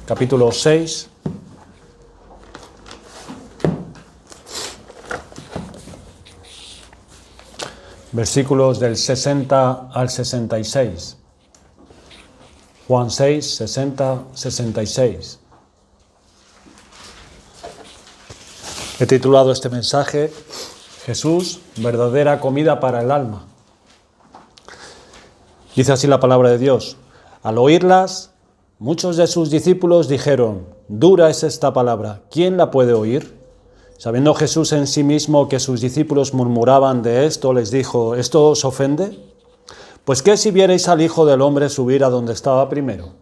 capítulo 6. Versículos del 60 al 66. Juan 6, 60, 66. He titulado este mensaje, Jesús, verdadera comida para el alma. Dice así la palabra de Dios. Al oírlas, muchos de sus discípulos dijeron, dura es esta palabra, ¿quién la puede oír? Sabiendo Jesús en sí mismo que sus discípulos murmuraban de esto, les dijo, ¿esto os ofende? Pues ¿qué si vierais al Hijo del Hombre subir a donde estaba primero?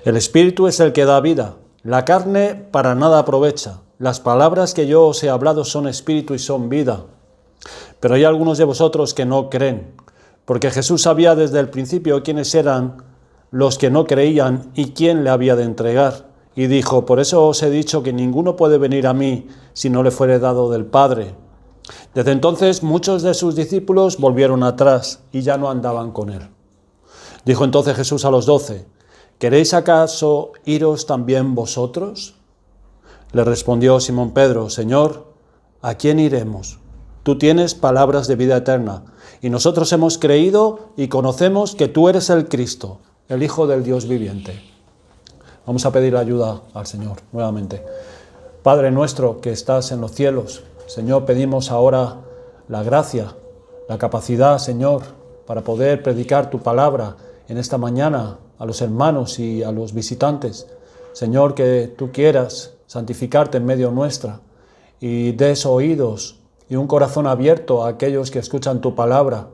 El Espíritu es el que da vida, la carne para nada aprovecha. Las palabras que yo os he hablado son espíritu y son vida. Pero hay algunos de vosotros que no creen, porque Jesús sabía desde el principio quiénes eran los que no creían y quién le había de entregar. Y dijo, por eso os he dicho que ninguno puede venir a mí si no le fuere dado del Padre. Desde entonces muchos de sus discípulos volvieron atrás y ya no andaban con él. Dijo entonces Jesús a los 12, ¿queréis acaso iros también vosotros? Le respondió Simón Pedro, Señor, ¿a quién iremos? Tú tienes palabras de vida eterna, y nosotros hemos creído y conocemos que tú eres el Cristo, el Hijo del Dios viviente. Vamos a pedir ayuda al Señor nuevamente. Padre nuestro que estás en los cielos, Señor, pedimos ahora la gracia, la capacidad, Señor, para poder predicar tu palabra en esta mañana a los hermanos y a los visitantes. Señor, que tú quieras santificarte en medio nuestra y des oídos y un corazón abierto a aquellos que escuchan tu palabra,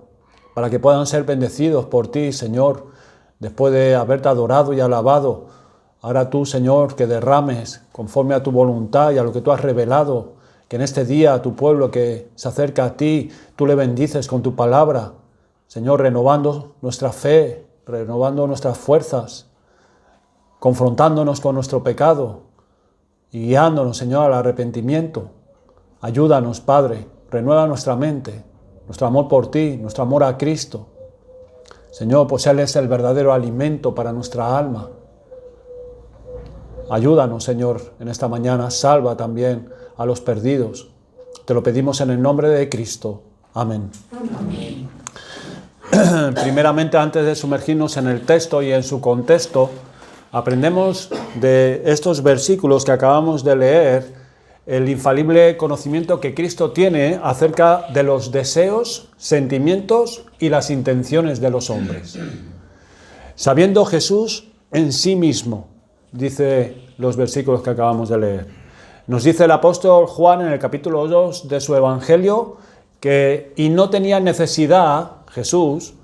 para que puedan ser bendecidos por ti, Señor, después de haberte adorado y alabado. Ahora tú, Señor, que derrames conforme a tu voluntad y a lo que tú has revelado, que en este día a tu pueblo que se acerca a ti, tú le bendices con tu palabra, Señor, renovando nuestra fe, renovando nuestras fuerzas, confrontándonos con nuestro pecado y guiándonos, Señor, al arrepentimiento. Ayúdanos, Padre, renueva nuestra mente, nuestro amor por ti, nuestro amor a Cristo. Señor, pues Él es el verdadero alimento para nuestra alma. Ayúdanos, Señor, en esta mañana. Salva también a los perdidos. Te lo pedimos en el nombre de Cristo. Amén. Amén. Primeramente, antes de sumergirnos en el texto y en su contexto, aprendemos de estos versículos que acabamos de leer el infalible conocimiento que Cristo tiene acerca de los deseos, sentimientos y las intenciones de los hombres. Sabiendo Jesús en sí mismo, dice los versículos que acabamos de leer. Nos dice el apóstol Juan en el capítulo 2 de su Evangelio y no tenía necesidad, Jesús,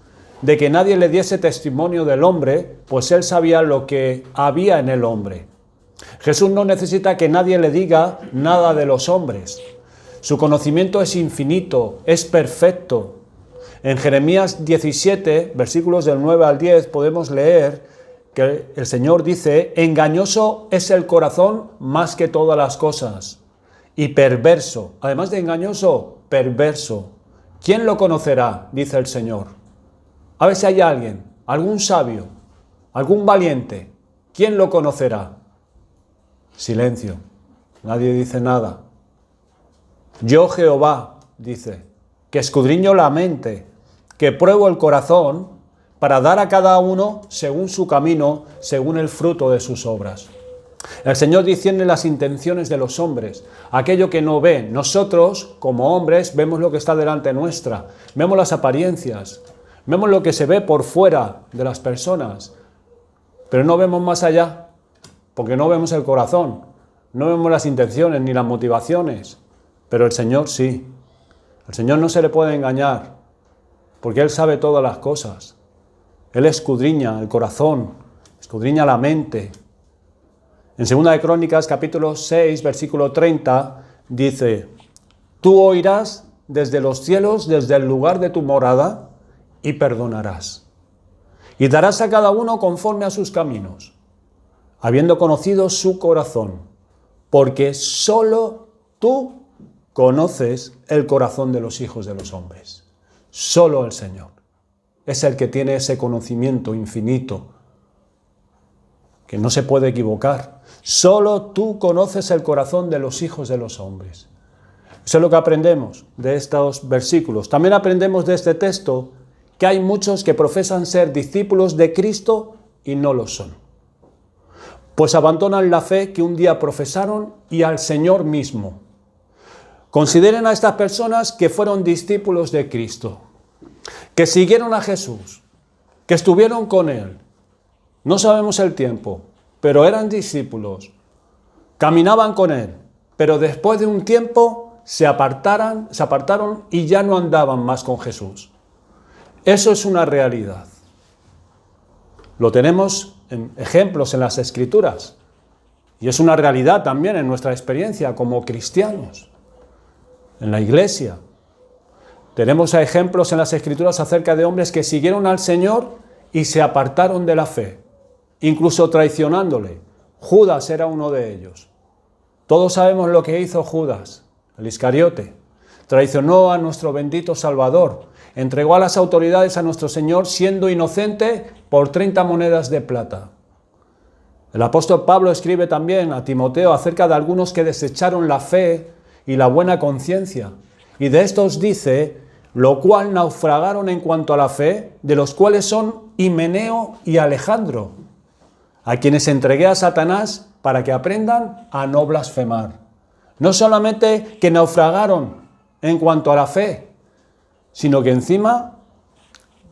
de que nadie le diese testimonio del hombre, pues él sabía lo que había en el hombre. Jesús no necesita que nadie le diga nada de los hombres. Su conocimiento es infinito, es perfecto. En Jeremías 17, versículos del 9 al 10, podemos leer que el Señor dice, engañoso es el corazón más que todas las cosas, y perverso, además de engañoso, perverso. ¿Quién lo conocerá? Dice el Señor. A ver si hay alguien, algún sabio, algún valiente. ¿Quién lo conocerá? Silencio. Nadie dice nada. Yo, Jehová, dice, que escudriño la mente, que pruebo el corazón, para dar a cada uno según su camino, según el fruto de sus obras. El Señor discierne las intenciones de los hombres, aquello que no ve. Nosotros, como hombres, vemos lo que está delante nuestra, vemos las apariencias, vemos lo que se ve por fuera de las personas, pero no vemos más allá, porque no vemos el corazón, no vemos las intenciones ni las motivaciones, pero el Señor sí. Al Señor no se le puede engañar, porque Él sabe todas las cosas. Él escudriña el corazón, escudriña la mente. En 2 de Crónicas, capítulo 6, versículo 30, dice, tú oirás desde los cielos, desde el lugar de tu morada, y perdonarás. Y darás a cada uno conforme a sus caminos, habiendo conocido su corazón, porque solo tú conoces el corazón de los hijos de los hombres. Solo el Señor es el que tiene ese conocimiento infinito que no se puede equivocar. Solo tú conoces el corazón de los hijos de los hombres. Eso es lo que aprendemos de estos versículos. También aprendemos de este texto que hay muchos que profesan ser discípulos de Cristo y no lo son. Pues abandonan la fe que un día profesaron y al Señor mismo. Consideren a estas personas que fueron discípulos de Cristo, que siguieron a Jesús, que estuvieron con Él. No sabemos el tiempo, pero eran discípulos, caminaban con Él, pero después de un tiempo se apartaron y ya no andaban más con Jesús. Eso es una realidad. Lo tenemos en ejemplos en las Escrituras y es una realidad también en nuestra experiencia como cristianos, en la iglesia. Tenemos ejemplos en las Escrituras acerca de hombres que siguieron al Señor y se apartaron de la fe, incluso traicionándole. Judas era uno de ellos. Todos sabemos lo que hizo Judas, el Iscariote. Traicionó a nuestro bendito Salvador, entregó a las autoridades a nuestro Señor siendo inocente por 30 monedas de plata. El apóstol Pablo escribe también a Timoteo acerca de algunos que desecharon la fe y la buena conciencia, y de estos dice: lo cual naufragaron en cuanto a la fe, de los cuales son Himeneo y Alejandro, a quienes entregué a Satanás para que aprendan a no blasfemar. No solamente que naufragaron en cuanto a la fe, sino que encima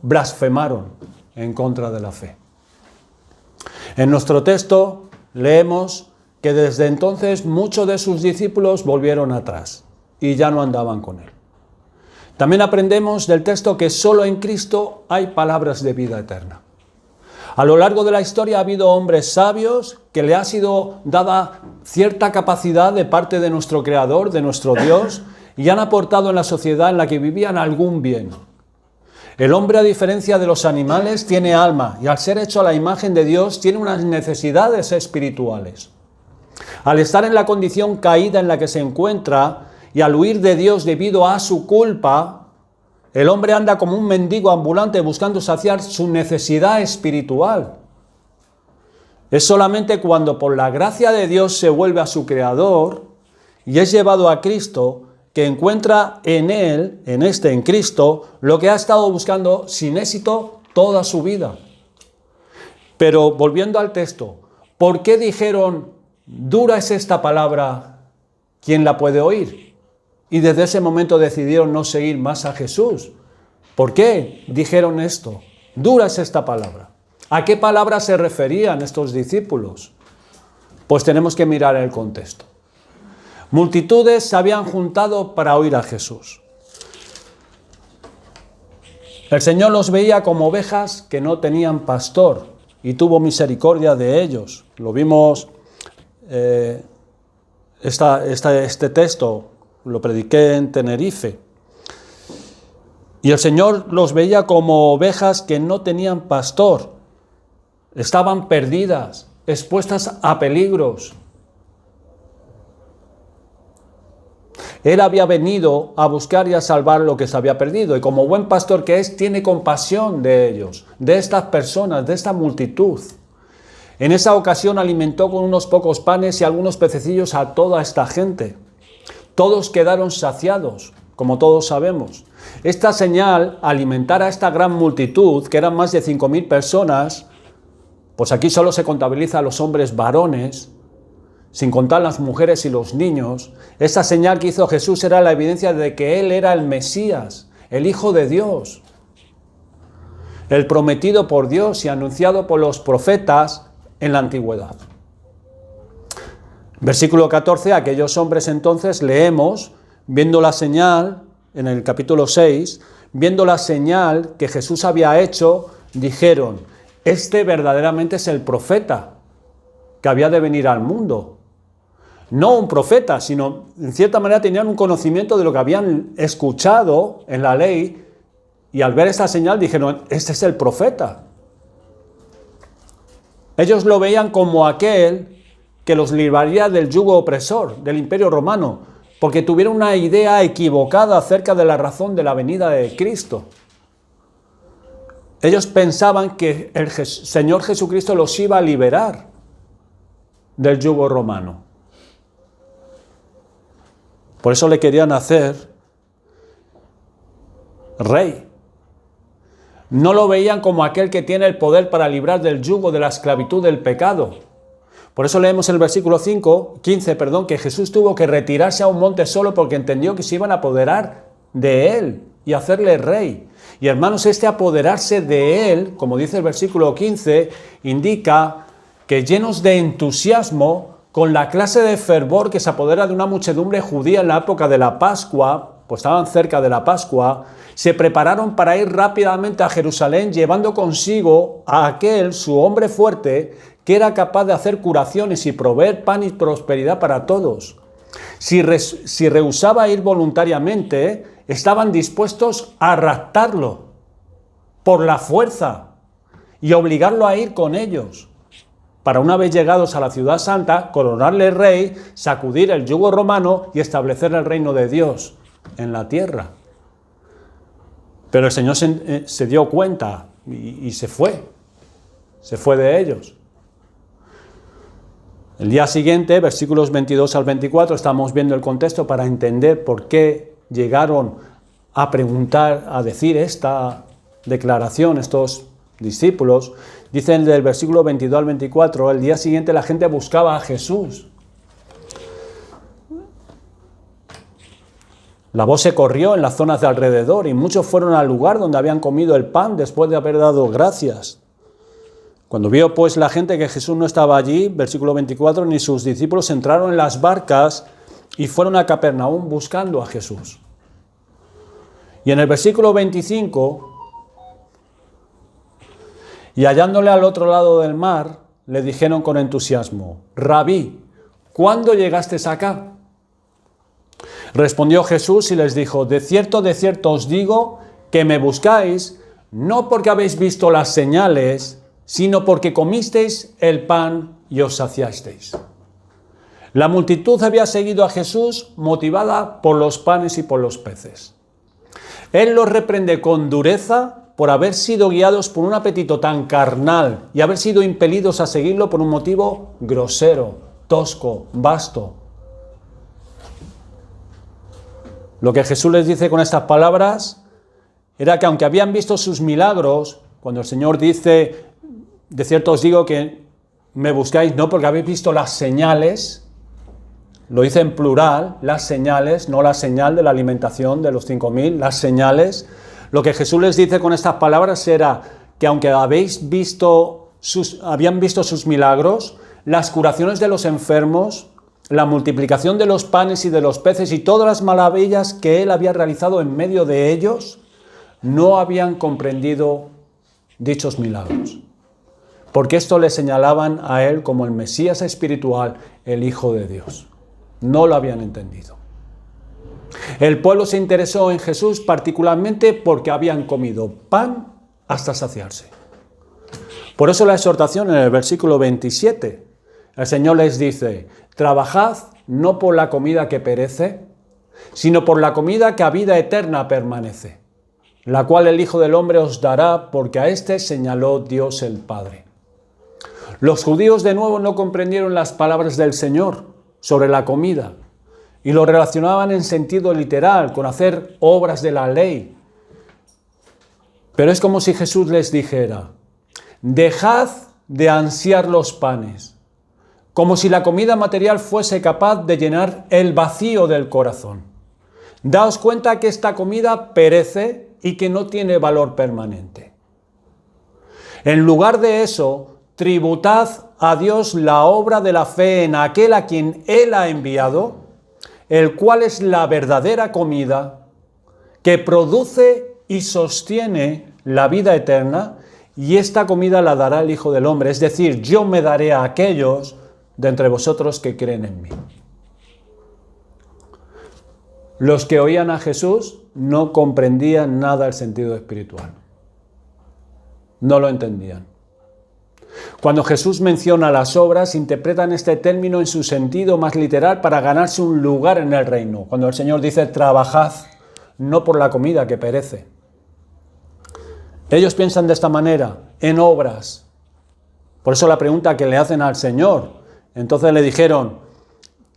blasfemaron en contra de la fe. En nuestro texto leemos que desde entonces muchos de sus discípulos volvieron atrás y ya no andaban con él. También aprendemos del texto que solo en Cristo hay palabras de vida eterna. A lo largo de la historia ha habido hombres sabios que le ha sido dada cierta capacidad de parte de nuestro Creador, de nuestro Dios, y han aportado en la sociedad en la que vivían algún bien. El hombre, a diferencia de los animales, tiene alma y al ser hecho a la imagen de Dios tiene unas necesidades espirituales. Al estar en la condición caída en la que se encuentra y al huir de Dios debido a su culpa, el hombre anda como un mendigo ambulante buscando saciar su necesidad espiritual. Es solamente cuando por la gracia de Dios se vuelve a su Creador y es llevado a Cristo que encuentra en Él, en Cristo, lo que ha estado buscando sin éxito toda su vida. Pero volviendo al texto, ¿por qué dijeron: dura es esta palabra, ¿quién la puede oír? Y desde ese momento decidieron no seguir más a Jesús. ¿Por qué dijeron esto? Dura es esta palabra. ¿A qué palabra se referían estos discípulos? Pues tenemos que mirar el contexto. Multitudes se habían juntado para oír a Jesús. El Señor los veía como ovejas que no tenían pastor y tuvo misericordia de ellos. Lo vimos, este texto lo prediqué en Tenerife. Y el Señor los veía como ovejas que no tenían pastor. Estaban perdidas, expuestas a peligros. Él había venido a buscar y a salvar lo que se había perdido. Y como buen pastor que es, tiene compasión de ellos, de estas personas, de esta multitud. En esa ocasión alimentó con unos pocos panes y algunos pececillos a toda esta gente. Todos quedaron saciados, como todos sabemos. Esta señal, alimentar a esta gran multitud, que eran más de 5.000 personas, pues aquí solo se contabiliza a los hombres varones, sin contar las mujeres y los niños. Esta señal que hizo Jesús era la evidencia de que Él era el Mesías, el Hijo de Dios, el prometido por Dios y anunciado por los profetas en la antigüedad. Versículo 14, aquellos hombres entonces leemos, viendo la señal, en el capítulo 6, viendo la señal que Jesús había hecho, dijeron: este verdaderamente es el profeta que había de venir al mundo. No un profeta, sino en cierta manera tenían un conocimiento de lo que habían escuchado en la ley y al ver esta señal dijeron: este es el profeta. Ellos lo veían como aquel que los libraría del yugo opresor del Imperio Romano, porque tuvieron una idea equivocada acerca de la razón de la venida de Cristo. Ellos pensaban que el Señor Jesucristo los iba a liberar del yugo romano. Por eso le querían hacer rey. No lo veían como aquel que tiene el poder para librar del yugo de la esclavitud del pecado. Por eso leemos en el versículo 15, que Jesús tuvo que retirarse a un monte solo porque entendió que se iban a apoderar de él y hacerle rey. Y hermanos, este apoderarse de él, como dice el versículo 15, indica que llenos de entusiasmo, con la clase de fervor que se apodera de una muchedumbre judía en la época de la Pascua, pues estaban cerca de la Pascua, se prepararon para ir rápidamente a Jerusalén, llevando consigo a aquel, su hombre fuerte, que era capaz de hacer curaciones y proveer pan y prosperidad para todos. Si rehusaba ir voluntariamente, estaban dispuestos a raptarlo por la fuerza y obligarlo a ir con ellos, para una vez llegados a la ciudad santa, coronarle rey, sacudir el yugo romano y establecer el reino de Dios en la tierra. Pero el Señor se dio cuenta y se fue de ellos. El día siguiente, versículos 22 al 24, estamos viendo el contexto para entender por qué llegaron a preguntar, a decir esta declaración estos discípulos. Dicen del versículo 22 al 24, el día siguiente la gente buscaba a Jesús. La voz se corrió en las zonas de alrededor y muchos fueron al lugar donde habían comido el pan después de haber dado gracias. Cuando vio pues la gente que Jesús no estaba allí, versículo 24, ni sus discípulos entraron en las barcas y fueron a Capernaum buscando a Jesús. Y en el versículo 25, y hallándole al otro lado del mar, le dijeron con entusiasmo: Rabí, ¿cuándo llegaste acá? Respondió Jesús y les dijo: de cierto os digo que me buscáis, no porque habéis visto las señales, sino porque comisteis el pan y os saciasteis. La multitud había seguido a Jesús motivada por los panes y por los peces. Él los reprende con dureza por haber sido guiados por un apetito tan carnal y haber sido impelidos a seguirlo por un motivo grosero, tosco, vasto. Lo que Jesús les dice con estas palabras era que aunque habían visto sus milagros, cuando el Señor dice: de cierto os digo que me buscáis, no porque habéis visto las señales, lo dice en plural, las señales, no la señal de la alimentación de los 5.000, las señales. Lo que Jesús les dice con estas palabras era que aunque habían visto sus milagros, las curaciones de los enfermos, la multiplicación de los panes y de los peces y todas las maravillas que él había realizado en medio de ellos, no habían comprendido dichos milagros. Porque esto le señalaban a él como el Mesías espiritual, el Hijo de Dios. No lo habían entendido. El pueblo se interesó en Jesús particularmente porque habían comido pan hasta saciarse. Por eso la exhortación en el versículo 27, el Señor les dice: trabajad no por la comida que perece, sino por la comida que a vida eterna permanece, la cual el Hijo del Hombre os dará, porque a éste señaló Dios el Padre. Los judíos de nuevo no comprendieron las palabras del Señor sobre la comida y lo relacionaban en sentido literal con hacer obras de la ley. Pero es como si Jesús les dijera: dejad de ansiar los panes, como si la comida material fuese capaz de llenar el vacío del corazón. Daos cuenta que esta comida perece y que no tiene valor permanente. En lugar de eso, tributad a Dios la obra de la fe en aquel a quien Él ha enviado, el cual es la verdadera comida que produce y sostiene la vida eterna, y esta comida la dará el Hijo del Hombre, es decir, yo me daré a aquellos de entre vosotros que creen en mí. Los que oían a Jesús no comprendían nada del sentido espiritual. No lo entendían. Cuando Jesús menciona las obras, interpretan este término en su sentido más literal para ganarse un lugar en el reino. Cuando el Señor dice: trabajad no por la comida que perece. Ellos piensan de esta manera, en obras. Por eso la pregunta que le hacen al Señor Entonces le dijeron,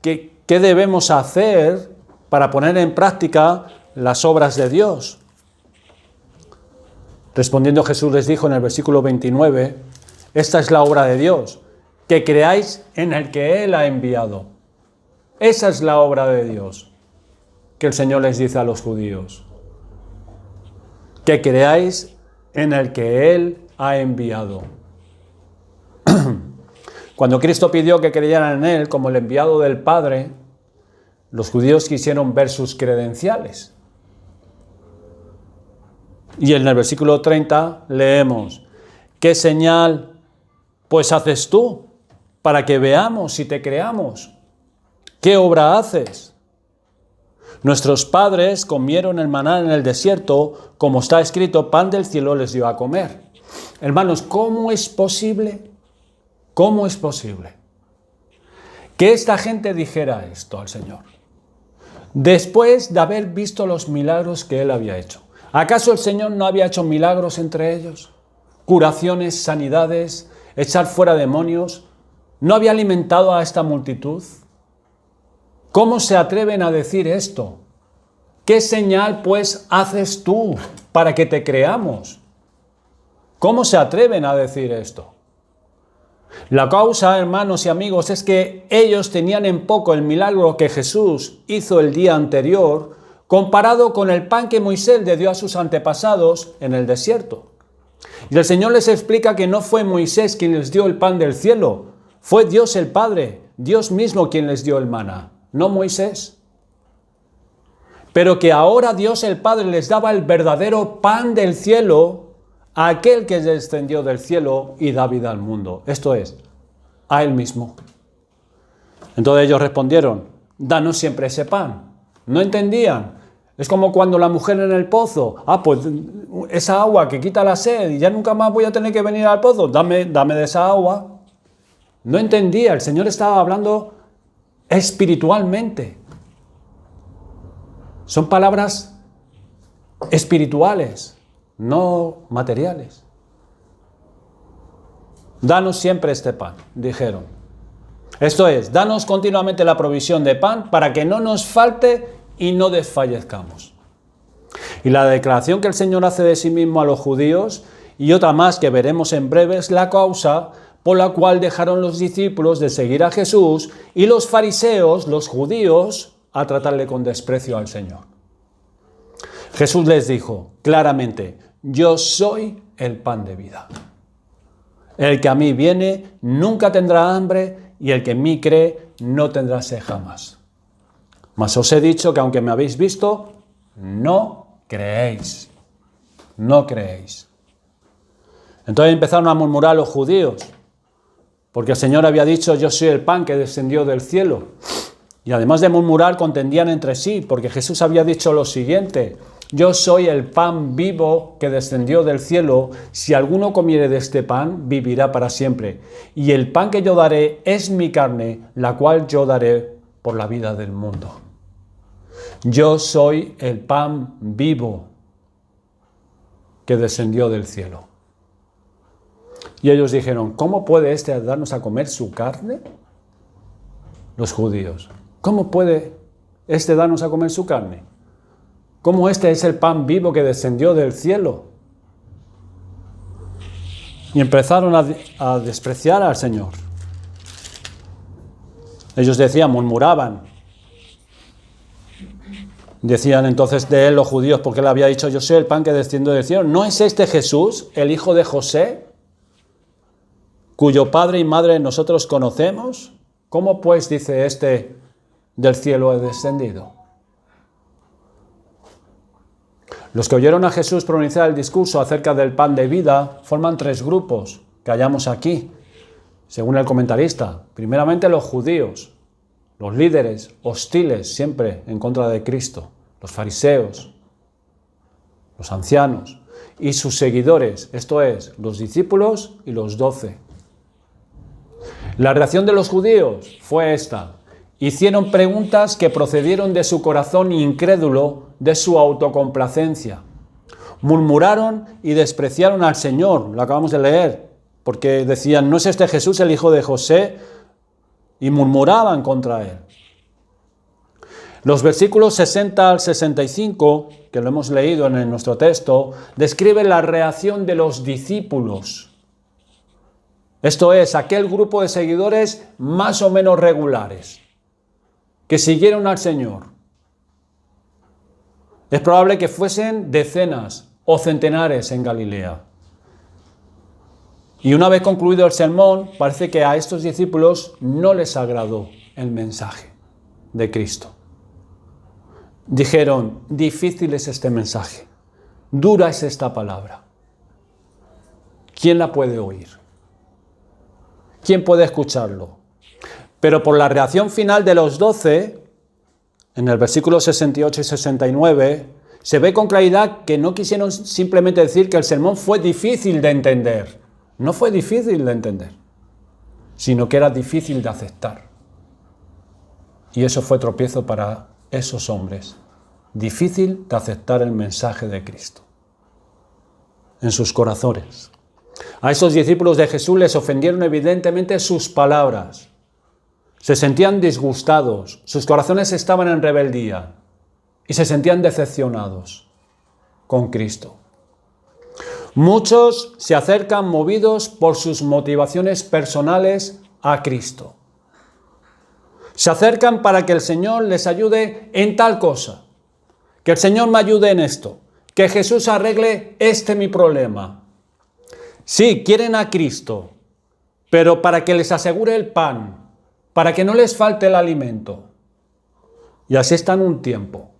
¿qué debemos hacer para poner en práctica las obras de Dios? Respondiendo Jesús les dijo en el versículo 29, esta es la obra de Dios, que creáis en el que Él ha enviado. Esa es la obra de Dios, que el Señor les dice a los judíos. Que creáis en el que Él ha enviado. Cuando Cristo pidió que creyeran en Él como el enviado del Padre, los judíos quisieron ver sus credenciales. Y en el versículo 30 leemos, ¿qué señal pues haces tú para que veamos y te creamos? ¿Qué obra haces? Nuestros padres comieron el maná en el desierto, como está escrito, pan del cielo les dio a comer. Hermanos, ¿cómo es posible? ¿Cómo es posible que esta gente dijera esto al Señor? Después de haber visto los milagros que Él había hecho. ¿Acaso el Señor no había hecho milagros entre ellos? Curaciones, sanidades, echar fuera demonios. ¿No había alimentado a esta multitud? ¿Cómo se atreven a decir esto? ¿Qué señal pues haces tú para que te creamos? ¿Cómo se atreven a decir esto? La causa, hermanos y amigos, es que ellos tenían en poco el milagro que Jesús hizo el día anterior, comparado con el pan que Moisés le dio a sus antepasados en el desierto. Y el Señor les explica que no fue Moisés quien les dio el pan del cielo, fue Dios el Padre, Dios mismo quien les dio el maná, no Moisés. Pero que ahora Dios el Padre les daba el verdadero pan del cielo, a aquel que descendió del cielo y da vida al mundo. Esto es, a Él mismo. Entonces ellos respondieron, danos siempre ese pan. No entendían. Es como cuando la mujer en el pozo, pues esa agua que quita la sed y ya nunca más voy a tener que venir al pozo, dame de esa agua. No entendía, el Señor estaba hablando espiritualmente. Son palabras espirituales, no materiales. Danos siempre este pan, dijeron. Esto es, danos continuamente la provisión de pan para que no nos falte y no desfallezcamos. Y la declaración que el Señor hace de sí mismo a los judíos, y otra más que veremos en breve, es la causa por la cual dejaron los discípulos de seguir a Jesús y los fariseos, los judíos, a tratarle con desprecio al Señor. Jesús les dijo claramente, yo soy el pan de vida. El que a mí viene nunca tendrá hambre y el que en mí cree no tendrá sed jamás. Mas os he dicho que aunque me habéis visto, no creéis. No creéis. Entonces empezaron a murmurar los judíos, porque el Señor había dicho, yo soy el pan que descendió del cielo. Y además de murmurar, contendían entre sí, porque Jesús había dicho lo siguiente, yo soy el pan vivo que descendió del cielo, si alguno comiere de este pan, vivirá para siempre. Y el pan que yo daré es mi carne, la cual yo daré por la vida del mundo. Yo soy el pan vivo que descendió del cielo. Y ellos dijeron, ¿cómo puede este darnos a comer su carne? Los judíos. ¿Cómo puede este darnos a comer su carne? ¿Cómo este es el pan vivo que descendió del cielo? Y empezaron a despreciar al Señor. Ellos decían, murmuraban. Decían entonces de él los judíos, porque él había dicho, yo soy el pan que desciende del cielo. ¿No es este Jesús, el hijo de José, cuyo padre y madre nosotros conocemos? ¿Cómo pues dice este, del cielo he descendido? Los que oyeron a Jesús pronunciar el discurso acerca del pan de vida forman tres grupos que hallamos aquí, según el comentarista. Primeramente los judíos, los líderes hostiles siempre en contra de Cristo, los fariseos, los ancianos y sus seguidores, esto es, los discípulos y los 12. La reacción de los judíos fue esta. Hicieron preguntas que procedieron de su corazón incrédulo, de su autocomplacencia. Murmuraron y despreciaron al Señor, lo acabamos de leer, porque decían, ¿no es este Jesús el hijo de José, y murmuraban contra él. Los versículos 60 al 65, que lo hemos leído en nuestro texto, describen la reacción de los discípulos. Esto es, aquel grupo de seguidores más o menos regulares, que siguieron al Señor. Es probable que fuesen decenas o centenares en Galilea. Y una vez concluido el sermón, parece que a estos discípulos no les agradó el mensaje de Cristo. Dijeron, difícil es este mensaje, dura es esta palabra. ¿Quién la puede oír? ¿Quién puede escucharlo? Pero por la reacción final de los 12, en el versículo 68 y 69, se ve con claridad que no quisieron simplemente decir que el sermón fue difícil de entender. No fue difícil de entender, sino que era difícil de aceptar. Y eso fue tropiezo para esos hombres. Difícil de aceptar el mensaje de Cristo en sus corazones. A esos discípulos de Jesús les ofendieron evidentemente sus palabras. Se sentían disgustados, sus corazones estaban en rebeldía y se sentían decepcionados con Cristo. Muchos se acercan movidos por sus motivaciones personales a Cristo. Se acercan para que el Señor les ayude en tal cosa, que el Señor me ayude en esto, que Jesús arregle este mi problema. Sí, quieren a Cristo, pero para que les asegure el pan, para que no les falte el alimento. Y así están un tiempo.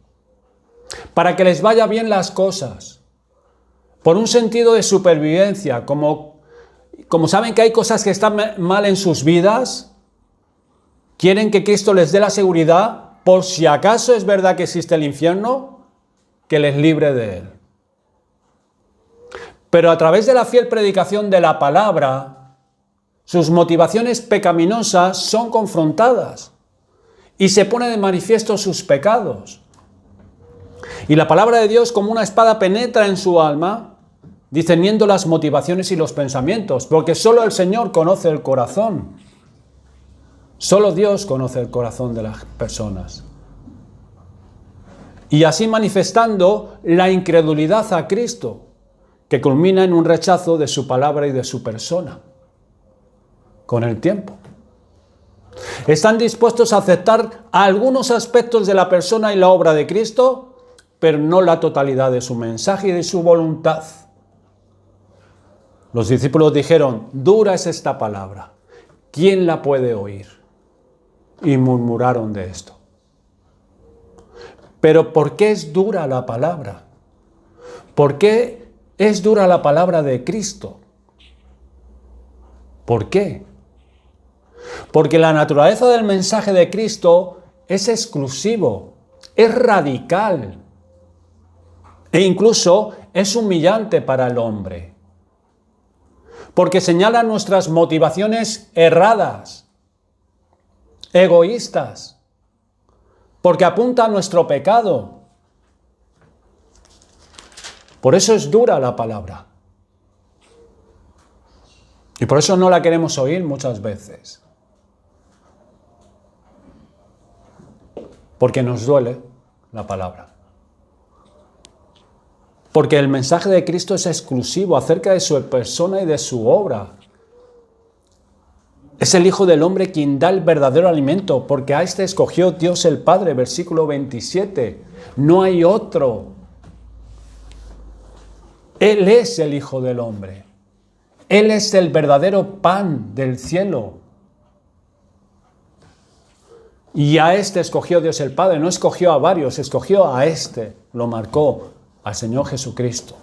Para que les vaya bien las cosas. Por un sentido de supervivencia, como saben que hay cosas que están mal en sus vidas, quieren que Cristo les dé la seguridad, por si acaso es verdad que existe el infierno, que les libre de él. Pero a través de la fiel predicación de la palabra, sus motivaciones pecaminosas son confrontadas y se pone de manifiesto sus pecados. Y la palabra de Dios como una espada penetra en su alma, discerniendo las motivaciones y los pensamientos, porque solo el Señor conoce el corazón. Solo Dios conoce el corazón de las personas. Y así manifestando la incredulidad a Cristo, que culmina en un rechazo de su palabra y de su persona. Con el tiempo. Están dispuestos a aceptar algunos aspectos de la persona y la obra de Cristo, pero no la totalidad de su mensaje y de su voluntad. Los discípulos dijeron, dura es esta palabra, ¿quién la puede oír? Y murmuraron de esto. Pero ¿por qué es dura la palabra? ¿Por qué es dura la palabra de Cristo? ¿Por qué? Porque la naturaleza del mensaje de Cristo es exclusivo, es radical e incluso es humillante para el hombre. Porque señala nuestras motivaciones erradas, egoístas, porque apunta a nuestro pecado. Por eso es dura la palabra. Y por eso no la queremos oír muchas veces. Porque nos duele la palabra. Porque el mensaje de Cristo es exclusivo acerca de su persona y de su obra. Es el Hijo del Hombre quien da el verdadero alimento, porque a este escogió Dios el Padre, versículo 27. No hay otro. Él es el Hijo del Hombre. Él es el verdadero pan del cielo. Y a este escogió Dios el Padre, no escogió a varios, escogió a este, lo marcó, al Señor Jesucristo.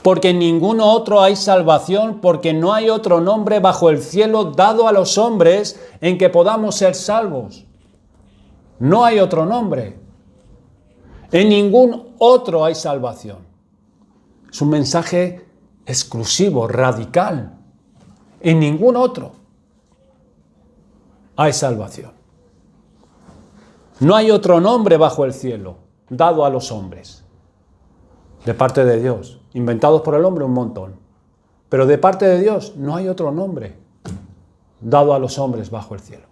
Porque en ningún otro hay salvación, porque no hay otro nombre bajo el cielo dado a los hombres en que podamos ser salvos. No hay otro nombre. En ningún otro hay salvación. Es un mensaje exclusivo, radical. En ningún otro hay salvación. No hay otro nombre bajo el cielo dado a los hombres. De parte de Dios. Inventados por el hombre un montón. Pero de parte de Dios no hay otro nombre dado a los hombres bajo el cielo.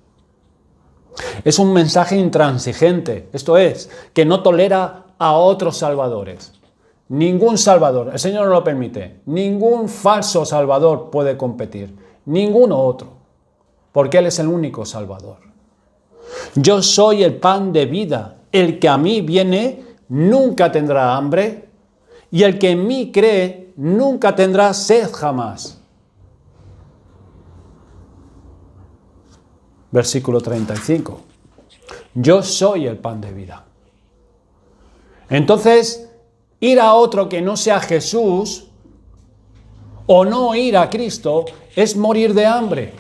Es un mensaje intransigente, esto es, que no tolera a otros salvadores. Ningún salvador, el Señor no lo permite, ningún falso salvador puede competir, ninguno otro, porque Él es el único salvador. Yo soy el pan de vida, el que a mí viene nunca tendrá hambre, y el que en mí cree nunca tendrá sed jamás. Versículo 35. Yo soy el pan de vida. Entonces, ir a otro que no sea Jesús o no ir a Cristo es morir de hambre,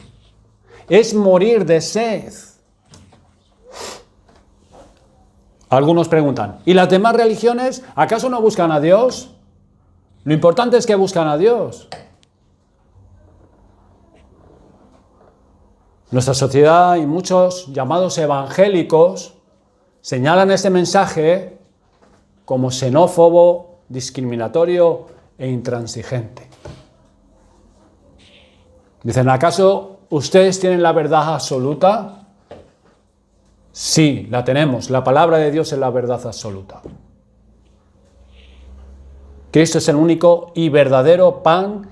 es morir de sed. Algunos preguntan, ¿y las demás religiones acaso no buscan a Dios? Lo importante es que buscan a Dios. Nuestra sociedad y muchos llamados evangélicos señalan este mensaje como xenófobo, discriminatorio e intransigente. Dicen, ¿acaso ustedes tienen la verdad absoluta? Sí, la tenemos. La palabra de Dios es la verdad absoluta. Cristo es el único y verdadero pan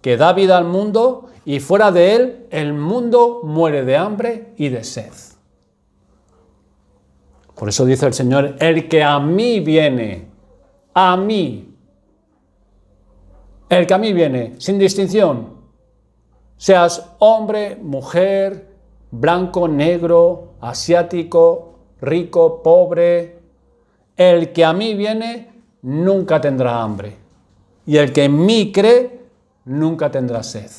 que da vida al mundo, y fuera de él el mundo muere de hambre y de sed. Por eso dice el Señor, el que a mí viene, a mí, el que a mí viene, sin distinción, seas hombre, mujer, blanco, negro, asiático, rico, pobre, el que a mí viene nunca tendrá hambre, y el que en mí cree nunca tendrá sed.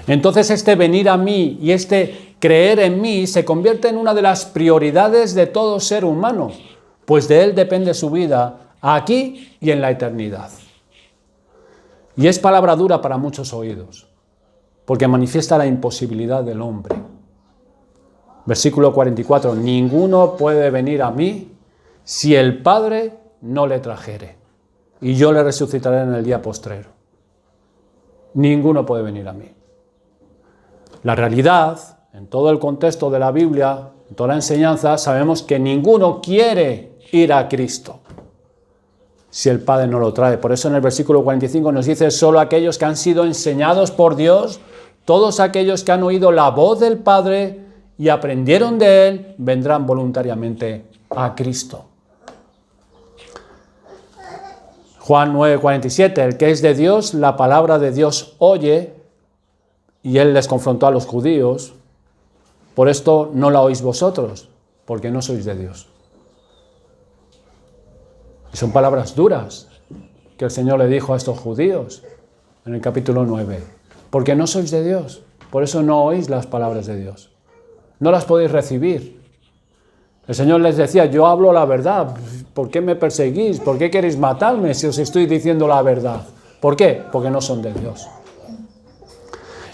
Entonces este venir a mí y este creer en mí se convierte en una de las prioridades de todo ser humano, pues de él depende su vida aquí y en la eternidad. Y es palabra dura para muchos oídos, porque manifiesta la imposibilidad del hombre. Versículo 44, ninguno puede venir a mí si el Padre no le trajere, y yo le resucitaré en el día postrero. Ninguno puede venir a mí. La realidad, en todo el contexto de la Biblia, en toda la enseñanza, sabemos que ninguno quiere ir a Cristo si el Padre no lo trae. Por eso en el versículo 45 nos dice, solo aquellos que han sido enseñados por Dios, todos aquellos que han oído la voz del Padre y aprendieron de Él, vendrán voluntariamente a Cristo. Juan 9:47, el que es de Dios, la palabra de Dios oye, y Él les confrontó a los judíos, por esto no la oís vosotros, porque no sois de Dios. Y son palabras duras que el Señor le dijo a estos judíos en el capítulo 9, porque no sois de Dios, por eso no oís las palabras de Dios, no las podéis recibir. El Señor les decía, yo hablo la verdad, ¿por qué me perseguís? ¿Por qué queréis matarme si os estoy diciendo la verdad? ¿Por qué? Porque no son de Dios.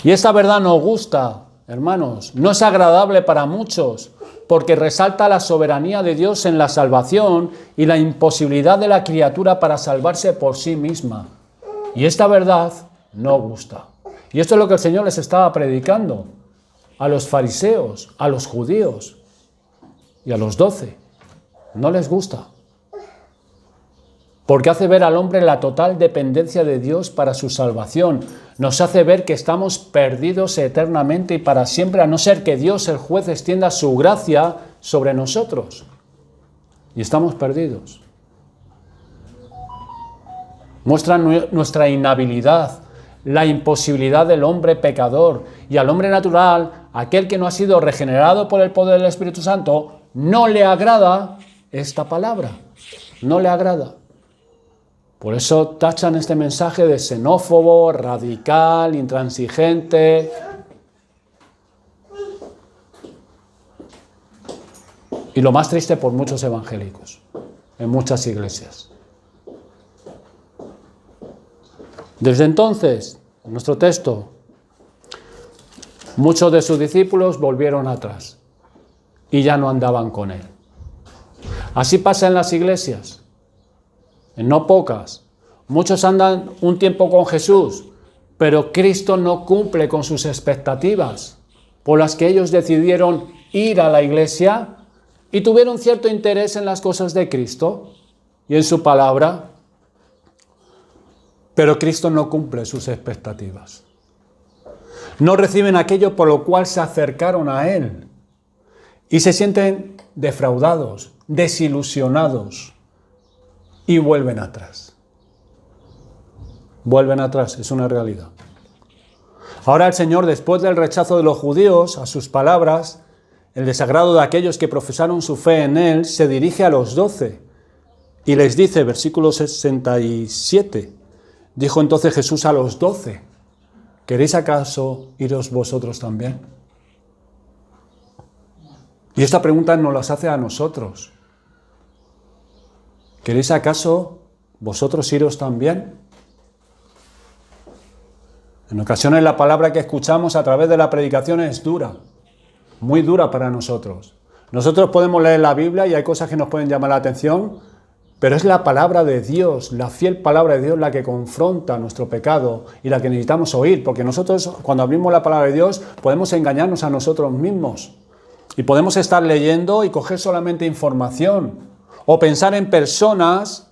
Y esta verdad nos gusta, hermanos, no es agradable para muchos, porque resalta la soberanía de Dios en la salvación y la imposibilidad de la criatura para salvarse por sí misma. Y esta verdad no gusta. Y esto es lo que el Señor les estaba predicando a los fariseos, a los judíos y a los 12. No les gusta. Porque hace ver al hombre la total dependencia de Dios para su salvación. Nos hace ver que estamos perdidos eternamente y para siempre, a no ser que Dios, el juez, extienda su gracia sobre nosotros. Y estamos perdidos. Muestra nuestra inhabilidad, la imposibilidad del hombre pecador. Y al hombre natural, aquel que no ha sido regenerado por el poder del Espíritu Santo, no le agrada esta palabra. No le agrada. Por eso tachan este mensaje de xenófobo, radical, intransigente. Y lo más triste por muchos evangélicos, en muchas iglesias. Desde entonces, en nuestro texto, muchos de sus discípulos volvieron atrás y ya no andaban con él. Así pasa en las iglesias. En no pocas. Muchos andan un tiempo con Jesús, pero Cristo no cumple con sus expectativas, por las que ellos decidieron ir a la iglesia y tuvieron cierto interés en las cosas de Cristo y en su palabra, pero Cristo no cumple sus expectativas. No reciben aquello por lo cual se acercaron a Él y se sienten defraudados, desilusionados y vuelven atrás. Vuelven atrás, es una realidad. Ahora el Señor, después del rechazo de los judíos a sus palabras, el desagrado de aquellos que profesaron su fe en Él, se dirige a los 12 y les dice, versículo 67, dijo entonces Jesús a los 12, ¿queréis acaso iros vosotros también? Y esta pregunta nos las hace a nosotros. ¿Queréis acaso vosotros iros también? En ocasiones la palabra que escuchamos a través de la predicación es dura, muy dura para nosotros. Nosotros podemos leer la Biblia y hay cosas que nos pueden llamar la atención, pero es la palabra de Dios, la fiel palabra de Dios la que confronta nuestro pecado y la que necesitamos oír, porque nosotros cuando abrimos la palabra de Dios podemos engañarnos a nosotros mismos y podemos estar leyendo y coger solamente información o pensar en personas.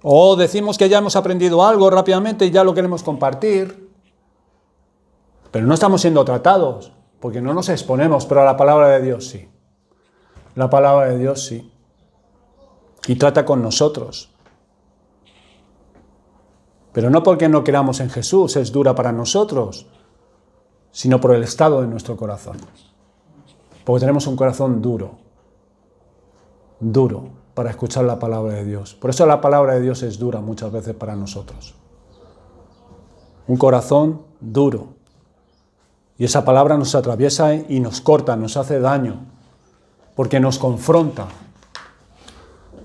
O decimos que ya hemos aprendido algo rápidamente y ya lo queremos compartir, pero no estamos siendo tratados, porque no nos exponemos, pero a la palabra de Dios sí. La palabra de Dios sí. Y trata con nosotros. Pero no porque no queramos en Jesús, es dura para nosotros, sino por el estado de nuestro corazón. Porque tenemos un corazón duro. Duro. Para escuchar la palabra de Dios. Por eso la palabra de Dios es dura muchas veces para nosotros. Un corazón duro. Y esa palabra nos atraviesa y nos corta, nos hace daño, porque nos confronta,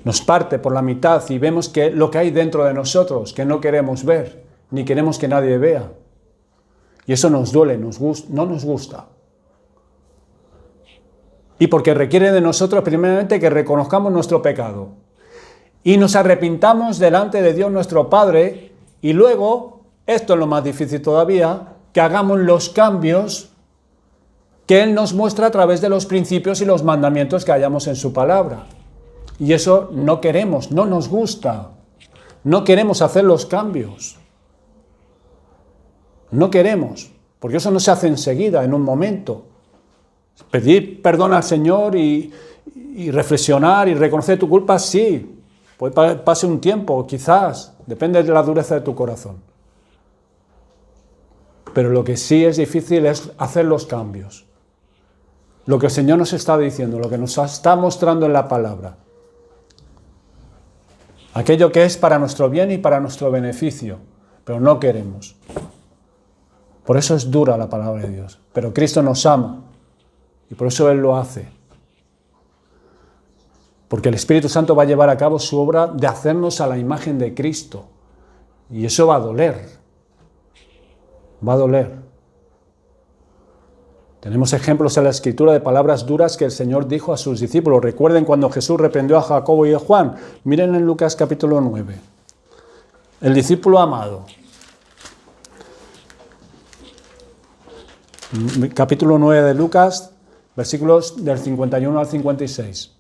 nos parte por la mitad y vemos que lo que hay dentro de nosotros, que no queremos ver, ni queremos que nadie vea. Y eso nos duele, no nos gusta. Y porque requiere de nosotros primeramente que reconozcamos nuestro pecado y nos arrepintamos delante de Dios nuestro Padre y luego, esto es lo más difícil todavía, que hagamos los cambios que Él nos muestra a través de los principios y los mandamientos que hallamos en su palabra. Y eso no queremos, no nos gusta, no queremos hacer los cambios. No queremos, porque eso no se hace enseguida, en un momento. Pedir perdón al Señor y reflexionar y reconocer tu culpa, sí. Puede pase un tiempo, quizás. Depende de la dureza de tu corazón. Pero lo que sí es difícil es hacer los cambios. Lo que el Señor nos está diciendo, lo que nos está mostrando en la palabra. Aquello que es para nuestro bien y para nuestro beneficio. Pero no queremos. Por eso es dura la palabra de Dios. Pero Cristo nos ama. Y por eso Él lo hace. Porque el Espíritu Santo va a llevar a cabo su obra de hacernos a la imagen de Cristo. Y eso va a doler. Va a doler. Tenemos ejemplos en la Escritura de palabras duras que el Señor dijo a sus discípulos. Recuerden cuando Jesús reprendió a Jacobo y a Juan. Miren en Lucas capítulo 9. El discípulo amado. Capítulo 9 de Lucas, versículos del 51 al 56.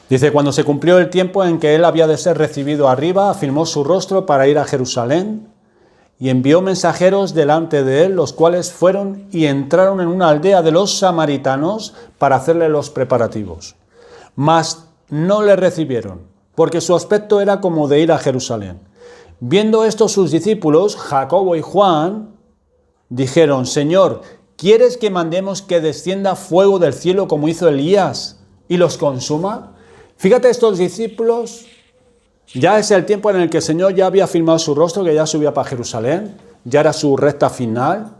Dice, cuando se cumplió el tiempo en que él había de ser recibido arriba, afirmó su rostro para ir a Jerusalén y envió mensajeros delante de él, los cuales fueron y entraron en una aldea de los samaritanos para hacerle los preparativos. Mas no le recibieron, porque su aspecto era como de ir a Jerusalén. Viendo esto sus discípulos, Jacobo y Juan, dijeron, Señor, ¿quieres que mandemos que descienda fuego del cielo como hizo Elías y los consuma? Fíjate, estos discípulos, ya es el tiempo en el que el Señor ya había firmado su rostro, que ya subía para Jerusalén, ya era su recta final.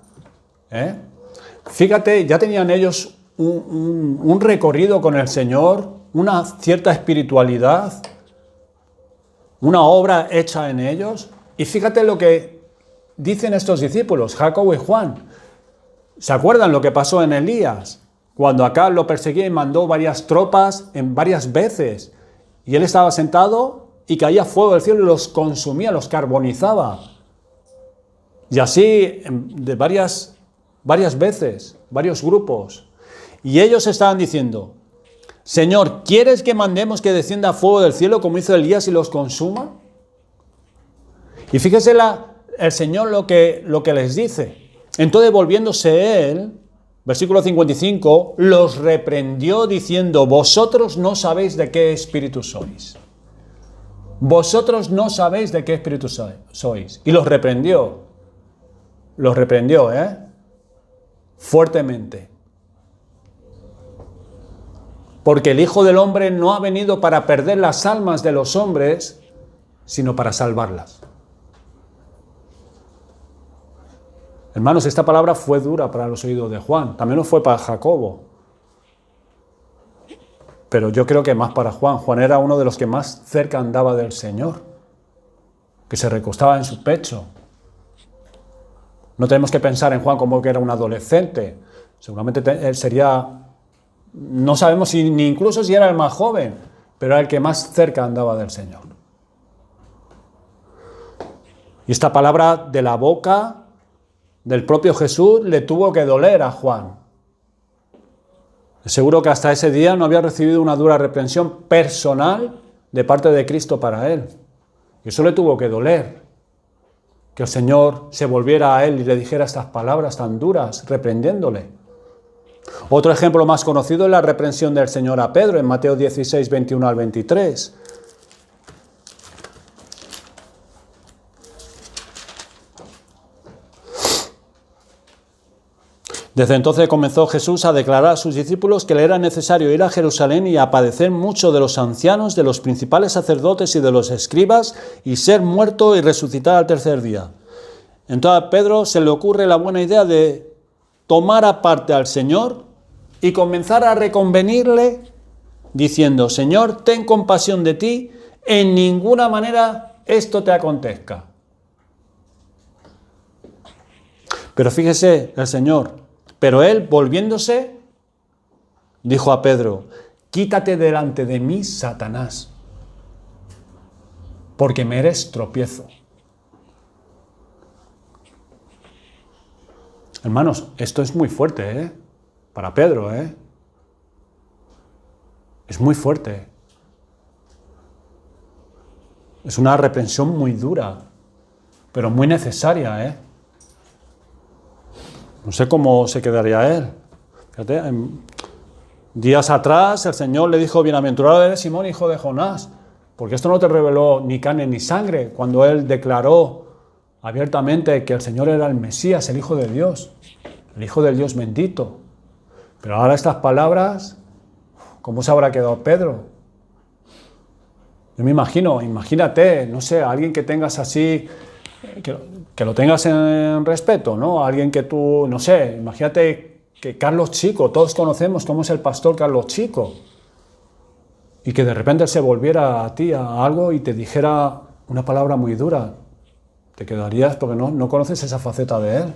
Fíjate, ya tenían ellos un recorrido con el Señor, una cierta espiritualidad, una obra hecha en ellos. Y fíjate lo que dicen estos discípulos, Jacobo y Juan. ¿Se acuerdan lo que pasó en Elías? Cuando Acab lo perseguía y mandó varias tropas en varias veces. Y él estaba sentado y caía fuego del cielo y los consumía, los carbonizaba. Y así de varias veces, varios grupos. Y ellos estaban diciendo, Señor, ¿quieres que mandemos que descienda fuego del cielo como hizo Elías y los consuma? Y fíjese el Señor lo que les dice. Entonces volviéndose él, versículo 55, los reprendió diciendo, vosotros no sabéis de qué espíritu sois. Vosotros no sabéis de qué espíritu sois. Y los reprendió. Los reprendió, fuertemente. Porque el Hijo del Hombre no ha venido para perder las almas de los hombres, sino para salvarlas. Hermanos, esta palabra fue dura para los oídos de Juan. También lo fue para Jacobo. Pero yo creo que más para Juan. Juan era uno de los que más cerca andaba del Señor, que se recostaba en su pecho. No tenemos que pensar en Juan como que era un adolescente. Seguramente él sería... No sabemos ni incluso si era el más joven, pero era el que más cerca andaba del Señor. Y esta palabra de la boca del propio Jesús le tuvo que doler a Juan. Seguro que hasta ese día no había recibido una dura reprensión personal de parte de Cristo para él. Y eso le tuvo que doler, que el Señor se volviera a él y le dijera estas palabras tan duras, reprendiéndole. Otro ejemplo más conocido es la reprensión del Señor a Pedro en Mateo 16, 21 al 23. Desde entonces comenzó Jesús a declarar a sus discípulos que le era necesario ir a Jerusalén y a padecer mucho de los ancianos, de los principales sacerdotes y de los escribas, y ser muerto y resucitar al tercer día. Entonces a Pedro se le ocurre la buena idea de tomar aparte al Señor y comenzar a reconvenirle diciendo, Señor, ten compasión de ti, en ninguna manera esto te acontezca. Pero fíjese el Señor, pero él volviéndose dijo a Pedro, quítate delante de mí, Satanás, porque me eres tropiezo. Hermanos, esto es muy fuerte, para Pedro, Es muy fuerte. Es una reprensión muy dura, pero muy necesaria, No sé cómo se quedaría él. Fíjate, días atrás el Señor le dijo, bienaventurado eres Simón, hijo de Jonás, porque esto no te reveló ni carne ni sangre, cuando él declaró abiertamente que el Señor era el Mesías, el Hijo de Dios, el Hijo del Dios bendito. Pero ahora estas palabras, ¿cómo se habrá quedado Pedro? Yo me imagínate, no sé, alguien que tengas así, que lo tengas en respeto, ¿no? Alguien que tú, no sé, imagínate que Carlos Chico, todos conocemos cómo es el pastor Carlos Chico, y que de repente se volviera a ti a algo y te dijera una palabra muy dura. Te quedarías porque no conoces esa faceta de él.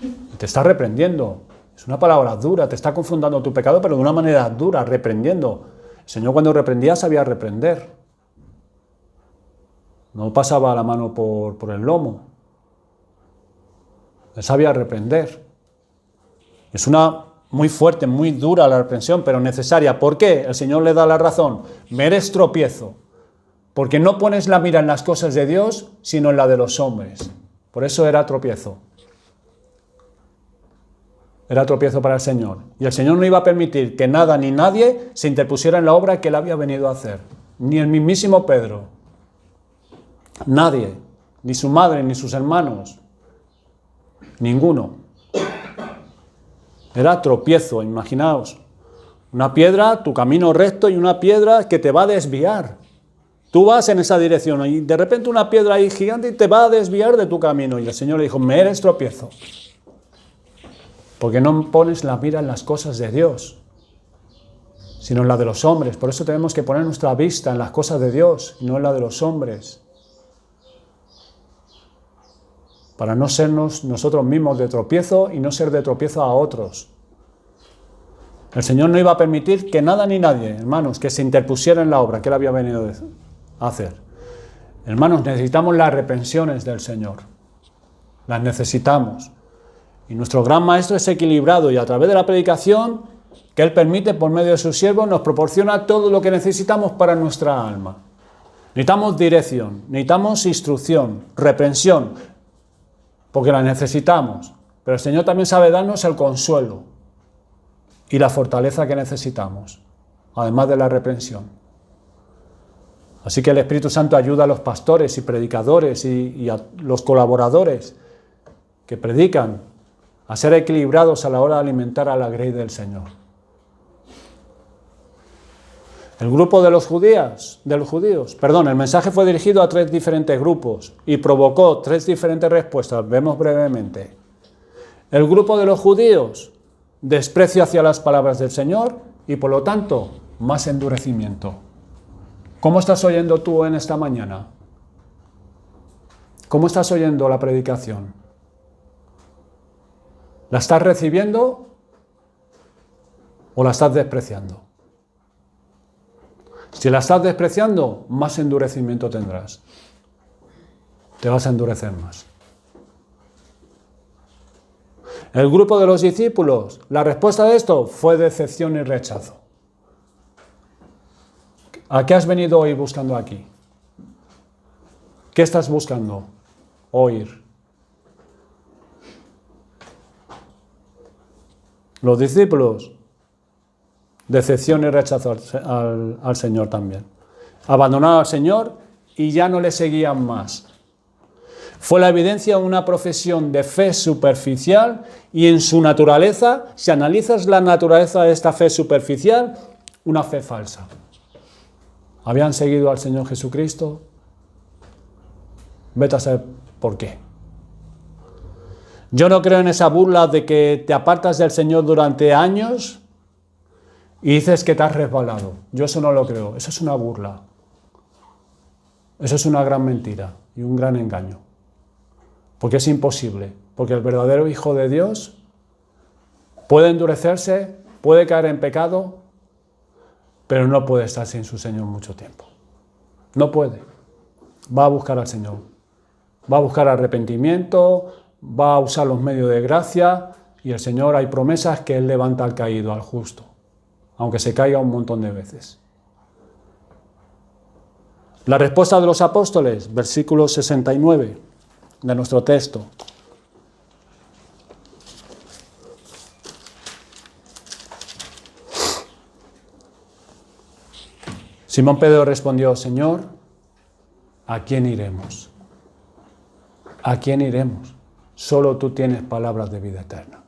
Y te está reprendiendo. Es una palabra dura, te está confrontando tu pecado, pero de una manera dura, reprendiendo. El Señor cuando reprendía sabía reprender. No pasaba la mano por el lomo. Él sabía reprender. Es una muy fuerte, muy dura la reprensión, pero necesaria. ¿Por qué? El Señor le da la razón. Me eres tropiezo. Porque no pones la mira en las cosas de Dios, sino en la de los hombres. Por eso era tropiezo. Era tropiezo para el Señor. Y el Señor no iba a permitir que nada ni nadie se interpusiera en la obra que él había venido a hacer. Ni el mismísimo Pedro. Nadie. Ni su madre, ni sus hermanos. Ninguno. Era tropiezo, imaginaos. Una piedra, tu camino recto, y una piedra que te va a desviar. Tú vas en esa dirección y de repente una piedra ahí gigante te va a desviar de tu camino. Y el Señor le dijo, me eres tropiezo. Porque no pones la mira en las cosas de Dios, sino en la de los hombres. Por eso tenemos que poner nuestra vista en las cosas de Dios y no en la de los hombres. Para no sernos nosotros mismos de tropiezo y no ser de tropiezo a otros. El Señor no iba a permitir que nada ni nadie, hermanos, que se interpusiera en la obra que él había venido a hacer. Hermanos, necesitamos las reprensiones del Señor. las necesitamos. Y nuestro gran maestro es equilibrado y a través de la predicación que Él permite por medio de sus siervos nos proporciona todo lo que necesitamos para nuestra alma. Necesitamos dirección, necesitamos instrucción, reprensión, porque la necesitamos. Pero el Señor también sabe darnos el consuelo y la fortaleza que necesitamos, además de la reprensión. Así que el Espíritu Santo ayuda a los pastores y predicadores y a los colaboradores que predican a ser equilibrados a la hora de alimentar a la grey del Señor. El grupo de los judíos, el mensaje fue dirigido a 3 diferentes grupos y provocó 3 diferentes respuestas. Vemos brevemente. El grupo de los judíos, desprecio hacia las palabras del Señor y por lo tanto, más endurecimiento. ¿Cómo estás oyendo tú en esta mañana? ¿Cómo estás oyendo la predicación? ¿La estás recibiendo o la estás despreciando? Si la estás despreciando, más endurecimiento tendrás. Te vas a endurecer más. El grupo de los discípulos, la respuesta de esto fue decepción y rechazo. ¿A qué has venido hoy buscando aquí? ¿Qué estás buscando? Oír. Los discípulos, decepción y rechazo al Señor también. Abandonaron al Señor y ya no le seguían más. Fue la evidencia de una profesión de fe superficial y en su naturaleza, si analizas la naturaleza de esta fe superficial, una fe falsa. ¿Habían seguido al Señor Jesucristo? Vete a saber por qué. Yo no creo en esa burla de que te apartas del Señor durante años y dices que te has resbalado. Yo eso no lo creo. Eso es una burla. Eso es una gran mentira y un gran engaño. Porque es imposible. Porque el verdadero Hijo de Dios puede endurecerse, puede caer en pecado, pero no puede estar sin su Señor mucho tiempo. No puede. Va a buscar al Señor. Va a buscar arrepentimiento, va a usar los medios de gracia y el Señor, hay promesas que Él levanta al caído, al justo, aunque se caiga un montón de veces. La respuesta de los apóstoles, versículo 69 de nuestro texto. Simón Pedro respondió, Señor, ¿a quién iremos? ¿A quién iremos? Solo tú tienes palabras de vida eterna.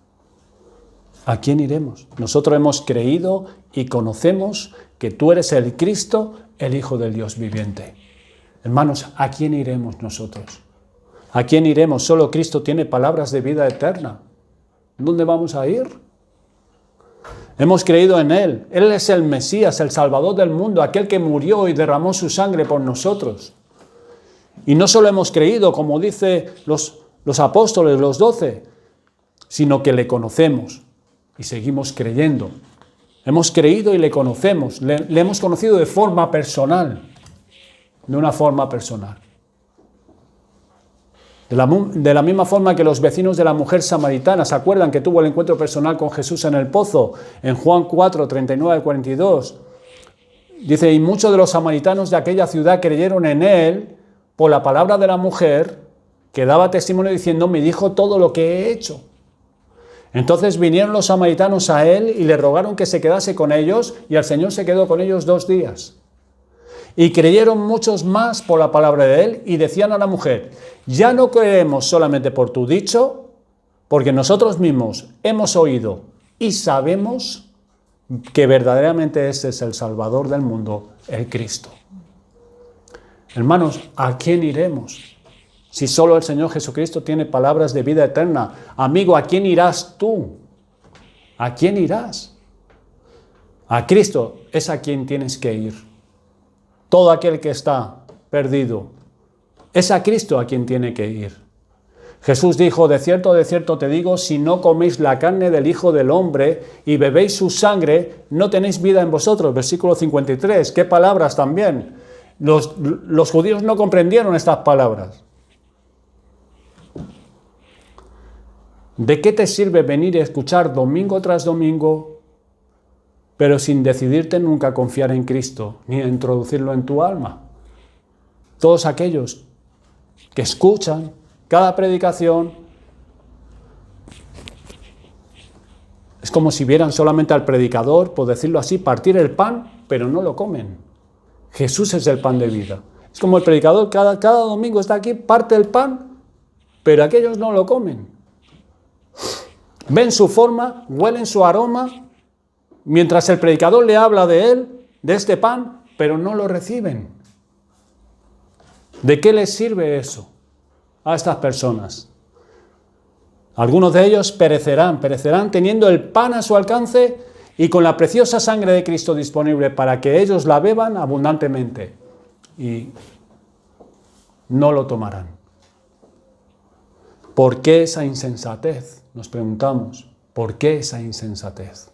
¿A quién iremos? Nosotros hemos creído y conocemos que tú eres el Cristo, el Hijo del Dios viviente. Hermanos, ¿a quién iremos nosotros? ¿A quién iremos? Solo Cristo tiene palabras de vida eterna. ¿Dónde vamos a ir? Hemos creído en Él. Él es el Mesías, el Salvador del mundo, aquel que murió y derramó su sangre por nosotros. Y no solo hemos creído, como dice los apóstoles, los 12, sino que le conocemos y seguimos creyendo. Hemos creído y le conocemos, le hemos conocido de forma personal, de una forma personal. De la misma forma que los vecinos de la mujer samaritana, ¿se acuerdan que tuvo el encuentro personal con Jesús en el pozo? En Juan 4, 39 al 42. Dice, y muchos de los samaritanos de aquella ciudad creyeron en Él por la palabra de la mujer, que daba testimonio diciendo, me dijo todo lo que he hecho. Entonces vinieron los samaritanos a Él y le rogaron que se quedase con ellos, y el Señor se quedó con ellos 2 días. Y creyeron muchos más por la palabra de Él y decían a la mujer, ya no creemos solamente por tu dicho, porque nosotros mismos hemos oído y sabemos que verdaderamente este es el Salvador del mundo, el Cristo. Hermanos, ¿a quién iremos? Si solo el Señor Jesucristo tiene palabras de vida eterna. Amigo, ¿a quién irás tú? ¿A quién irás? A Cristo es a quien tienes que ir. Todo aquel que está perdido, es a Cristo a quien tiene que ir. Jesús dijo, de cierto te digo, si no coméis la carne del Hijo del Hombre y bebéis su sangre, no tenéis vida en vosotros. Versículo 53, ¿qué palabras también? Los judíos no comprendieron estas palabras. ¿De qué te sirve venir y escuchar domingo tras domingo, pero sin decidirte nunca a confiar en Cristo, ni a introducirlo en tu alma? Todos aquellos que escuchan cada predicación, es como si vieran solamente al predicador, por decirlo así, partir el pan, pero no lo comen. Jesús es el pan de vida. Es como el predicador cada domingo está aquí, parte el pan, pero aquellos no lo comen. Ven su forma, huelen su aroma, mientras el predicador le habla de él, de este pan, pero no lo reciben. ¿De qué les sirve eso a estas personas? Algunos de ellos perecerán teniendo el pan a su alcance y con la preciosa sangre de Cristo disponible para que ellos la beban abundantemente. Y no lo tomarán. ¿Por qué esa insensatez? Nos preguntamos, ¿por qué esa insensatez?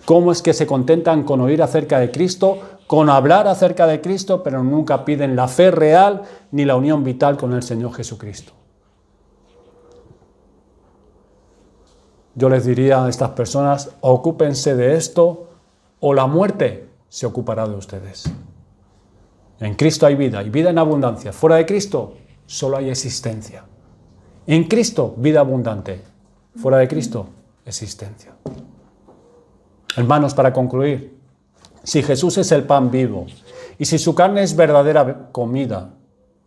¿Cómo es que se contentan con oír acerca de Cristo, con hablar acerca de Cristo, pero nunca piden la fe real ni la unión vital con el Señor Jesucristo? Yo les diría a estas personas, ocúpense de esto o la muerte se ocupará de ustedes. En Cristo hay vida, y vida en abundancia. Fuera de Cristo solo hay existencia. En Cristo, vida abundante. Fuera de Cristo, existencia. Hermanos, para concluir, si Jesús es el pan vivo, y si su carne es verdadera comida,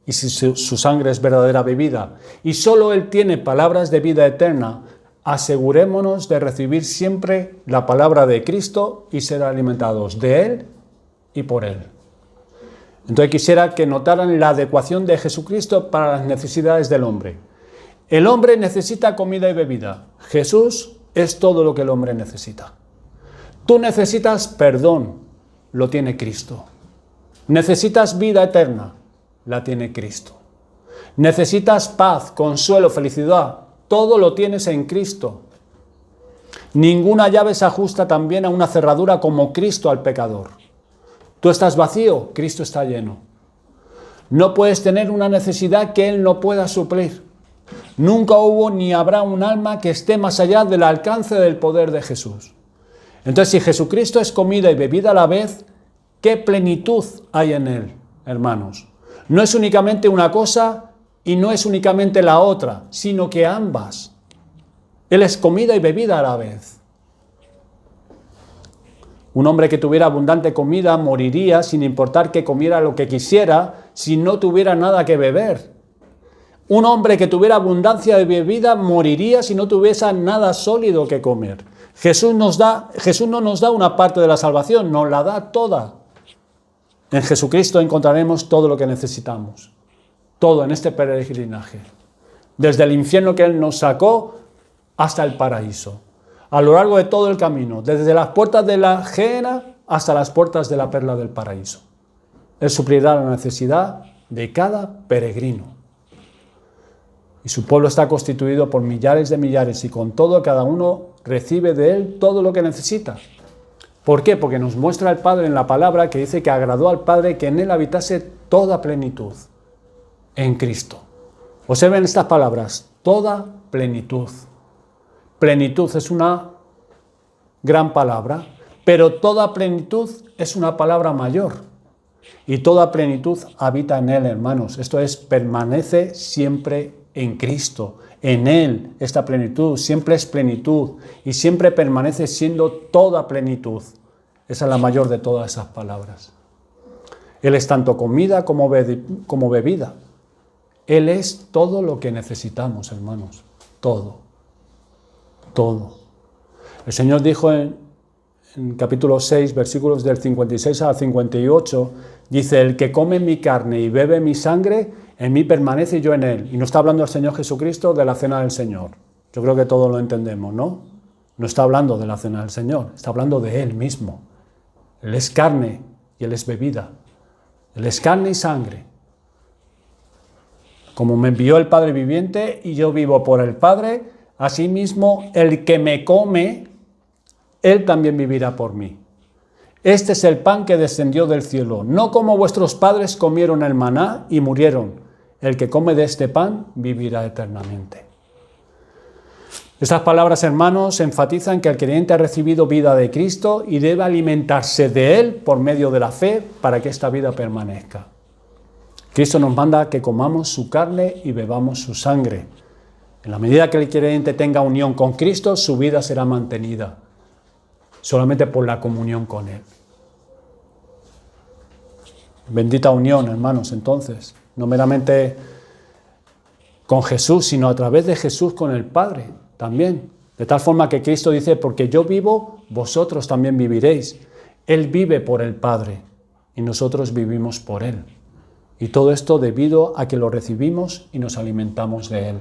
y si su sangre es verdadera bebida, y solo Él tiene palabras de vida eterna, asegurémonos de recibir siempre la palabra de Cristo y ser alimentados de Él y por Él. Entonces quisiera que notaran la adecuación de Jesucristo para las necesidades del hombre. El hombre necesita comida y bebida. Jesús es todo lo que el hombre necesita. Tú necesitas perdón, lo tiene Cristo. Necesitas vida eterna, la tiene Cristo. Necesitas paz, consuelo, felicidad, todo lo tienes en Cristo. Ninguna llave se ajusta tan bien a una cerradura como Cristo al pecador. Tú estás vacío, Cristo está lleno. No puedes tener una necesidad que Él no pueda suplir. Nunca hubo ni habrá un alma que esté más allá del alcance del poder de Jesús. Entonces, si Jesucristo es comida y bebida a la vez, ¿qué plenitud hay en Él, hermanos? No es únicamente una cosa y no es únicamente la otra, sino que ambas. Él es comida y bebida a la vez. Un hombre que tuviera abundante comida moriría sin importar que comiera lo que quisiera si no tuviera nada que beber. Un hombre que tuviera abundancia de bebida moriría si no tuviese nada sólido que comer. Jesús no nos da una parte de la salvación, nos la da toda. En Jesucristo encontraremos todo lo que necesitamos. Todo en este peregrinaje. Desde el infierno que Él nos sacó hasta el paraíso. A lo largo de todo el camino. Desde las puertas de la Gehenna hasta las puertas de la perla del paraíso. Él suplirá la necesidad de cada peregrino. Y su pueblo está constituido por millares de millares y con todo cada uno recibe de Él todo lo que necesita. ¿Por qué? Porque nos muestra el Padre en la palabra que dice que agradó al Padre que en Él habitase toda plenitud. En Cristo. Observen estas palabras, toda plenitud. Plenitud es una gran palabra, pero toda plenitud es una palabra mayor. Y toda plenitud habita en Él, hermanos. Esto es, permanece siempre en Cristo. En Él, esta plenitud siempre es plenitud y siempre permanece siendo toda plenitud. Esa es la mayor de todas esas palabras. Él es tanto comida como bebida. Él es todo lo que necesitamos, hermanos. Todo. Todo. El Señor dijo en capítulo 6, versículos del 56 al 58, dice, el que come mi carne y bebe mi sangre, en mí permanece y yo en él. Y no está hablando el Señor Jesucristo de la cena del Señor. Yo creo que todos lo entendemos, ¿no? No está hablando de la cena del Señor, está hablando de Él mismo. Él es carne y Él es bebida. Él es carne y sangre. Como me envió el Padre viviente y yo vivo por el Padre, asimismo el que me come, Él también vivirá por mí. Este es el pan que descendió del cielo, no como vuestros padres comieron el maná y murieron. El que come de este pan vivirá eternamente. Estas palabras, hermanos, enfatizan que el creyente ha recibido vida de Cristo y debe alimentarse de Él por medio de la fe para que esta vida permanezca. Cristo nos manda que comamos su carne y bebamos su sangre. En la medida que el creyente tenga unión con Cristo, su vida será mantenida solamente por la comunión con Él. Bendita unión, hermanos, entonces, no meramente con Jesús, sino a través de Jesús con el Padre también. De tal forma que Cristo dice, porque yo vivo, vosotros también viviréis. Él vive por el Padre y nosotros vivimos por Él. Y todo esto debido a que lo recibimos y nos alimentamos de Él.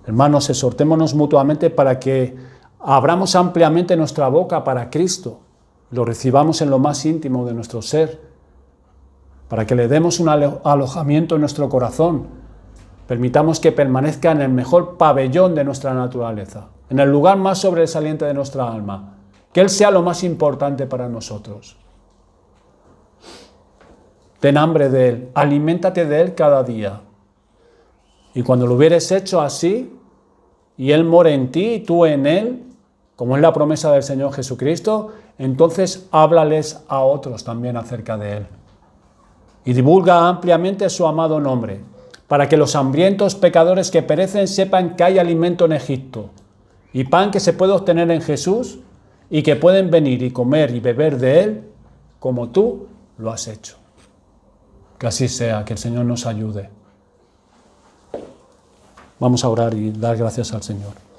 Hermanos, exhortémonos mutuamente para que abramos ampliamente nuestra boca para Cristo, lo recibamos en lo más íntimo de nuestro ser, para que le demos un alojamiento en nuestro corazón, permitamos que permanezca en el mejor pabellón de nuestra naturaleza, en el lugar más sobresaliente de nuestra alma, que Él sea lo más importante para nosotros. Ten hambre de Él, aliméntate de Él cada día. Y cuando lo hubieres hecho así, y Él more en ti y tú en Él, como es la promesa del Señor Jesucristo, entonces háblales a otros también acerca de Él. Y divulga ampliamente su amado nombre, para que los hambrientos pecadores que perecen sepan que hay alimento en Egipto, y pan que se puede obtener en Jesús, y que pueden venir y comer y beber de Él, como tú lo has hecho. Que así sea, que el Señor nos ayude. Vamos a orar y dar gracias al Señor.